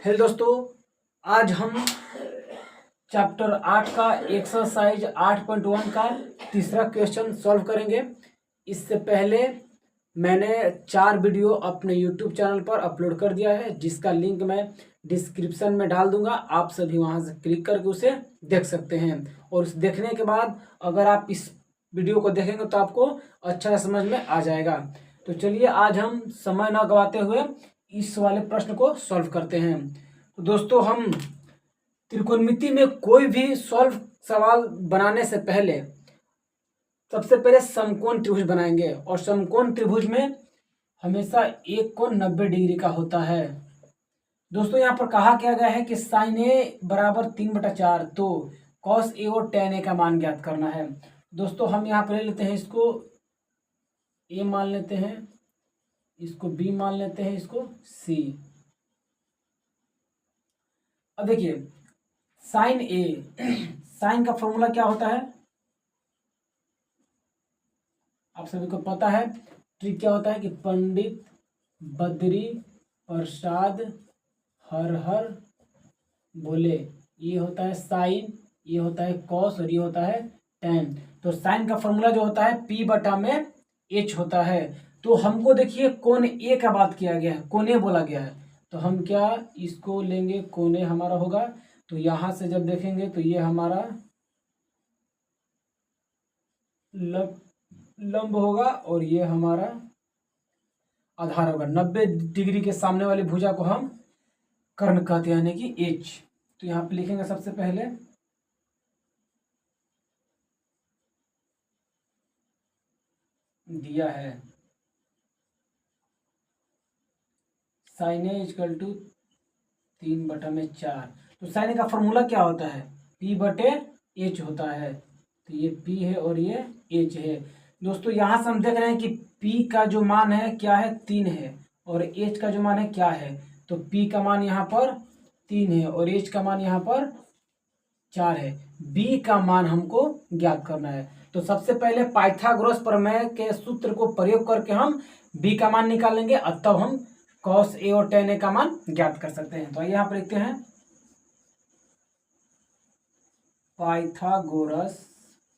Hello दोस्तों, आज हम चैप्टर 8 का एक्सरसाइज 8.1 का तीसरा क्वेश्चन सॉल्व करेंगे। इससे पहले मैंने 4 वीडियो अपने यूट्यूब चैनल पर अपलोड कर दिया है, जिसका लिंक मैं डिस्क्रिप्शन में डाल दूंगा। आप सभी वहां से क्लिक करके उसे देख सकते हैं। और उस देखने के बाद अगर आप इस वीडियो को देखेंगे तो आपको अच्छा समझ में आ जाएगा। तो चलिए आज हम समय न गवाते हुए इस वाले प्रश्न को सॉल्व करते हैं। तो दोस्तों, हम त्रिकोणमिति में कोई भी सॉल्व सवाल बनाने से पहले सबसे पहले समकोण त्रिभुज बनाएंगे, और समकोण त्रिभुज में हमेशा एक कोण 90 डिग्री का होता है। दोस्तों, यहाँ पर कहा क्या गया है कि साइन ए बराबर 3/4, तो कॉस ए और टेन ए का मान ज्ञात करना है। दोस्तों, हम यहाँ पर ले लेते हैं, इसको ए मान लेते हैं, इसको बी मान लेते हैं, इसको सी। अब देखिए साइन ए, साइन का फॉर्मूला क्या होता है आप सभी को पता है। ट्रिक क्या होता है कि पंडित बद्री प्रसाद हर हर बोले। ये होता है साइन, ये होता है कॉस और ये होता है टेन। तो साइन का फॉर्मूला जो होता है P/H होता है। तो हमको देखिए कोण ए का बात किया गया है, कोण ए बोला गया है, तो हम क्या इसको लेंगे, कोण ए हमारा होगा। तो यहां से जब देखेंगे तो ये हमारा लंब होगा और ये हमारा आधार होगा। 90 डिग्री के सामने वाली भुजा को हम कर्ण कहते हैं, यानी कि एच। तो यहाँ पे लिखेंगे सबसे पहले दिया है साइन ए इक्वल टू 3/4। तो साइन का फॉर्मूला क्या होता है, P/H होता है। तो ये P है और ये H है। दोस्तों, यहाँ से हम देख रहे हैं कि P का जो मान है क्या है, 3 है, और H का जो मान है क्या है। तो P का मान यहाँ पर 3 है और H का मान यहाँ पर 4 है। B का मान हमको ज्ञात करना है। तो सबसे पहले पाइथागोरस प्रमेय के सूत्र को प्रयोग करके हम B का मान निकालेंगे, और तब हम कॉस ए और टेन ए का मान ज्ञात कर सकते हैं। तो यहाँ पर लिखते हैं पाइथागोरस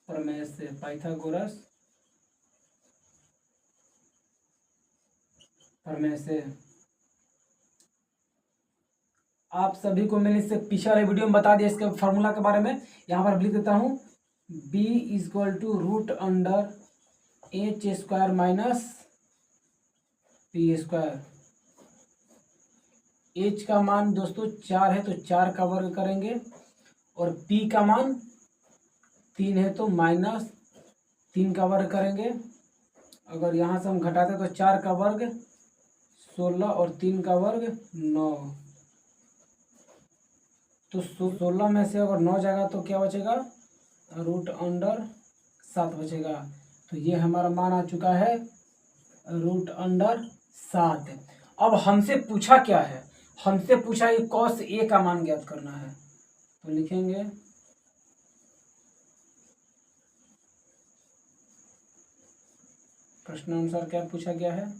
प्रमेय से, पाइथागोरस प्रमेय से आप सभी को मैंने इससे पिछले वाले वीडियो में बता दिया इसके फॉर्मूला के बारे में। यहाँ पर लिख देता हूँ B = √H² - P²। H का मान दोस्तों 4 है, तो 4 का वर्ग करेंगे, और P का मान 3 है, तो -3 का वर्ग करेंगे। अगर यहाँ से हम घटाते तो 4 का वर्ग 16 और 3 का वर्ग 9। तो 16 में से अगर 9 जाएगा तो क्या बचेगा, √7 बचेगा। तो ये हमारा मान आ चुका है √7। अब हमसे पूछा क्या है, हमसे पूछा ये कॉस ए का मान ज्ञात करना है। तो लिखेंगे प्रश्नानुसार क्या पूछा गया है,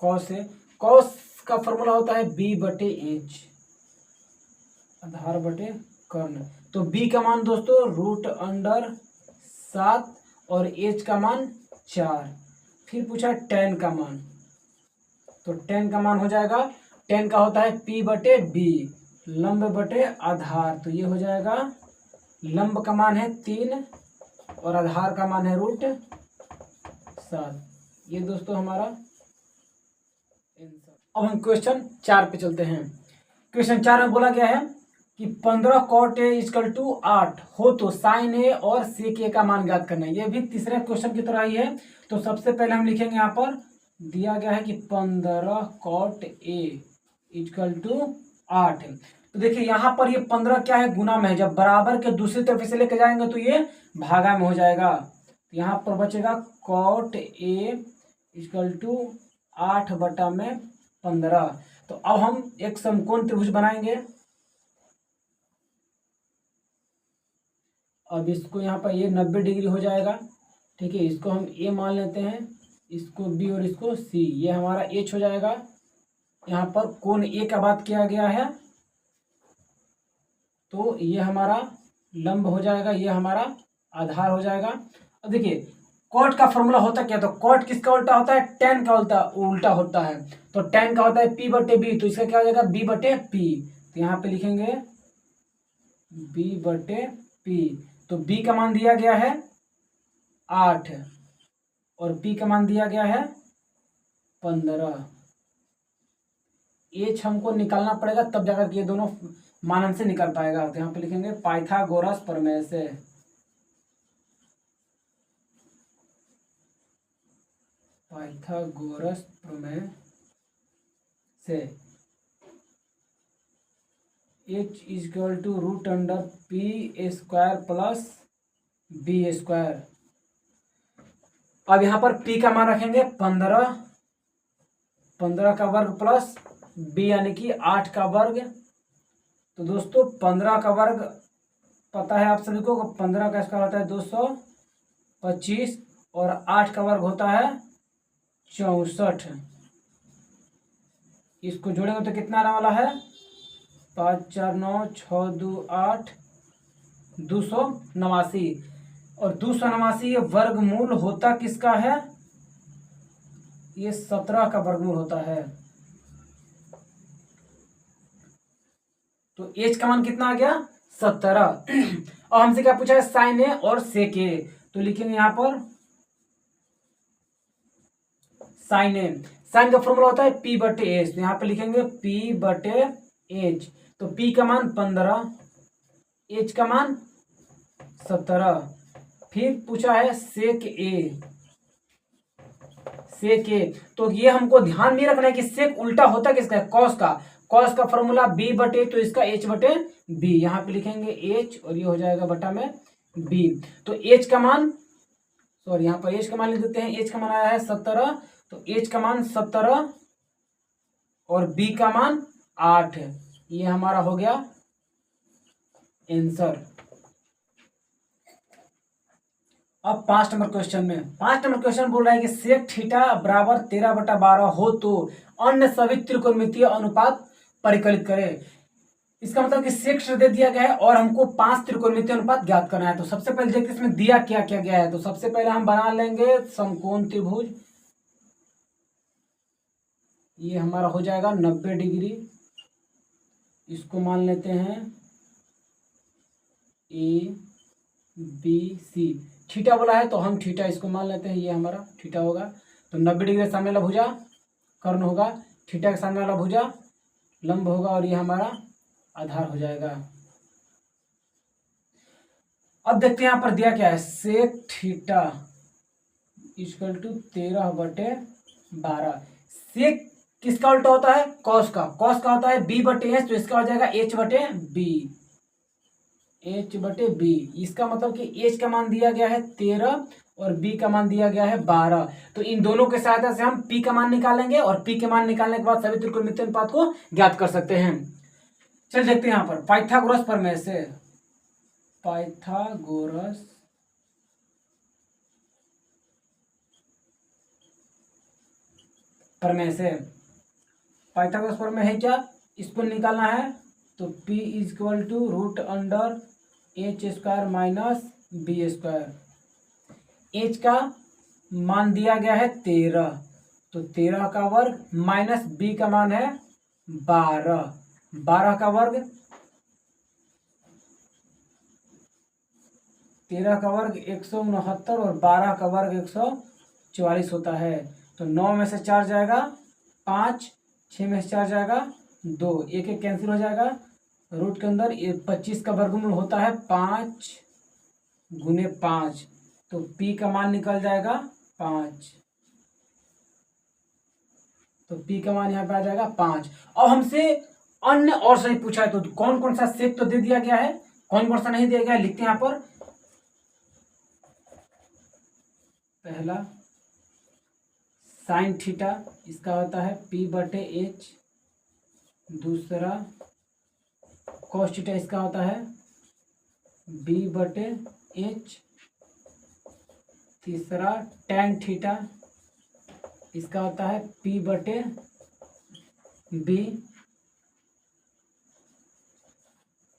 कॉस ए। कॉस का फॉर्मूला होता है B/H, आधार बटे कर्ण। तो B का मान दोस्तों √7 और H का मान 4। फिर पूछा टेन का मान, तो टेन का मान हो जाएगा, टेन का होता है P/B, लंब बटे आधार। तो ये हो जाएगा, लंब का मान है 3 और आधार का मान है √7। ये दोस्तों हमारा आंसर। अब हम क्वेश्चन 4 पे चलते हैं। क्वेश्चन 4 में बोला गया है कि 15 cot A = 8 हो तो साइन ए और सेक ए का मान ज्ञात करना है। ये भी तीसरे क्वेश्चन की तरह ही है। तो सबसे पहले हम लिखेंगे, यहाँ पर दिया गया है कि 15 cot A = 8 है। तो देखिए यहाँ पर ये 15 क्या है, गुना में है। जब बराबर के दूसरी तरफ इसे लेके जाएंगे तो ये भागा में हो जाएगा। तो यहाँ पर बचेगा cot A = 8/15। तो अब हम एक समकोण त्रिभुज बनाएंगे। अब इसको यहाँ पर ये 90 डिग्री हो जाएगा, ठीक है। इसको हम ए मान लेते हैं, इसको बी और इसको सी, ये हमारा एच हो जाएगा। यहाँ पर कोण ए का बात किया गया है, तो ये हमारा लंब हो जाएगा, ये हमारा आधार हो जाएगा। अब देखिए कॉट का फॉर्मूला होता क्या, तो कॉट किसका उल्टा होता है, टेन का उल्टा होता है। तो टेन का होता है पी बटे बी, तो इसका क्या हो जाएगा, बी बटे पी। तो यहाँ पे लिखेंगे बी बटे पी। तो बी का मान दिया गया है 8 और पी का मान दिया गया है 15। एच हमको निकालना पड़ेगा, तब जाकर ये दोनों मान हमसे निकल पाएगा। तो यहाँ पे लिखेंगे पाइथागोरस प्रमेय से। पाइथागोरस प्रमेय से h equal to root under P square plus B square. अब यहाँ पर p का मान रखेंगे 15, 15 का वर्ग प्लस b यानी कि 8 का वर्ग। तो दोस्तों 15 का वर्ग पता है आप सभी को, 15 का स्क्वायर होता है 225 और 8 का वर्ग होता है 64। इसको जोड़ेंगे तो कितना आने वाला है, 5 4 9 6 2 8 289। और 289 ये वर्गमूल होता किसका है, ये 17 का वर्गमूल होता है। तो एच का मान कितना आ गया, 17। और हमसे क्या पूछा है, साइन ए और सेक ए। तो लिखेंगे यहाँ पर साइन ए, साइन का फॉर्मूला होता है पी बटे एच। तो यहाँ पे लिखेंगे पी बटे एच। तो पी का मान 15, एच का मान 17। फिर पूछा है सेक ए, सेक ए। तो ये हमको ध्यान में रखना है कि सेक उल्टा होता किसका है, कॉस का। कॉस का फॉर्मूला बी बटे, तो इसका एच बटे बी। यहाँ पे लिखेंगे एच और ये हो जाएगा बटा में बी। तो एच का मान, सॉरी यहाँ पर एच का मान लिख देते हैं, एच का मान आया है 17। तो एच का मान 17 और बी का मान 8। ये हमारा हो गया आंसर। अब 5 नंबर क्वेश्चन में, 5 नंबर क्वेश्चन बोल रहा है कि सेक थीटा बराबर 13/12 हो तो अन्य सभी त्रिकोणमितीय अनुपात परिकलित करें। इसका मतलब कि सेक दे दिया गया है और हमको 5 त्रिकोणमितीय अनुपात ज्ञात करना है। तो सबसे पहले देखते हैं इसमें दिया क्या क्या गया है। तो सबसे पहले हम बना लेंगे समकोण त्रिभुज। ये हमारा हो जाएगा 90 डिग्री। इसको मान लेते हैं ए बी सी। थीटा बोला है तो हम थीटा इसको मान लेते हैं, ये हमारा थीटा होगा। तो 90 डिग्री के सामने वाला भुजा कर्ण होगा, थीटा के सामने वाला भुजा लंब होगा और ये हमारा आधार हो जाएगा। अब देखते हैं यहाँ पर दिया क्या है, सेक थीटा इक्वल टू 13/12। सेक किसका उल्टा होता है, कॉस का। कॉस का होता है बी बटे एच, तो इसका हो जाएगा एच बटे बी, एच बटे बी। इसका मतलब कि एच का मान दिया गया है 13 और बी का मान दिया गया है 12। तो इन दोनों के सहायता से हम पी का मान निकालेंगे और पी के मान निकालने के बाद सभी त्रिकोणमितीय अनुपात को ज्ञात कर सकते हैं। चल देखते हैं यहाँ पर पाइथागोरस प्रमेय से, पाइथागोरस प्रमेय से। पाइथागोरस प्रमेय है क्या, इसको निकालना है। तो P equal to root under H square minus B square. H का मान दिया गया है 13, तो 13 का वर्ग माइनस बी का मान है 12, 12 का वर्ग, 13 का वर्ग 169 और 12 का वर्ग 144 होता है। तो 9 में से 4 जाएगा 5, 6 में से 4 जाएगा 2, एक एक कैंसिल हो जाएगा। रूट के अंदर 25 का वर्गमूल होता है 5 गुने 5, तो P का मान निकल जाएगा 5। तो P का मान यहाँ पे आ जाएगा 5। अब हमसे अन्य और सही पूछा है, तो कौन कौन सा सेक तो दे दिया गया है, कौन कौन सा नहीं दिया गया है, लिखते हैं यहाँ पर। पहला साइन थीटा, इसका होता है P बटे एच। दूसरा कॉस थीटा, इसका होता है B बटे एच। तीसरा टैन थीटा, इसका होता है P बटे B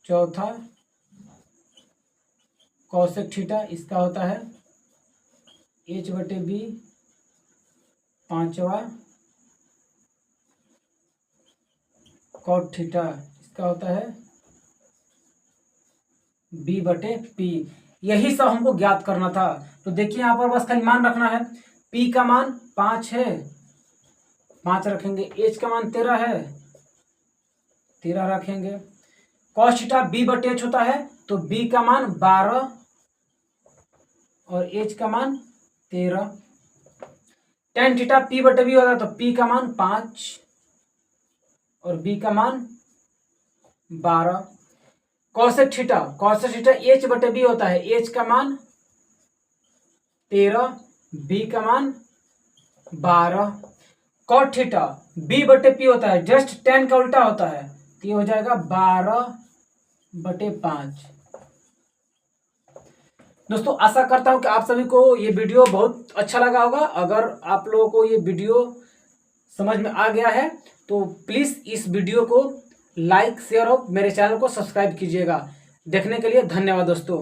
चौथा कॉसेक थीटा, इसका होता है H बटे B पांचवा कॉट थीटा, इसका होता है B बटे P। यही सब हमको ज्ञात करना था। तो देखिए यहाँ पर बस खाली मान रखना है। P का मान 5 है, 5 रखेंगे। H का मान 13 है, 13 रखेंगे। कॉस थीटा B बटे H होता है, तो B का मान 12 और H का मान 13। टेन थीटा P बटे B होता है, तो P का मान 5 और B का मान 12। कॉसेक थीटा H बटे B होता है, H का मान 13, B का मान 12। कॉट थीटा B बटे P होता है, जस्ट 10 का उल्टा होता है, तो ये हो जाएगा 12 बटे 5। दोस्तों आशा करता हूं कि आप सभी को ये वीडियो बहुत अच्छा लगा होगा। अगर आप लोगों को ये वीडियो समझ में आ गया है तो प्लीज़ इस वीडियो को लाइक शेयर और मेरे चैनल को सब्सक्राइब कीजिएगा। देखने के लिए धन्यवाद दोस्तों।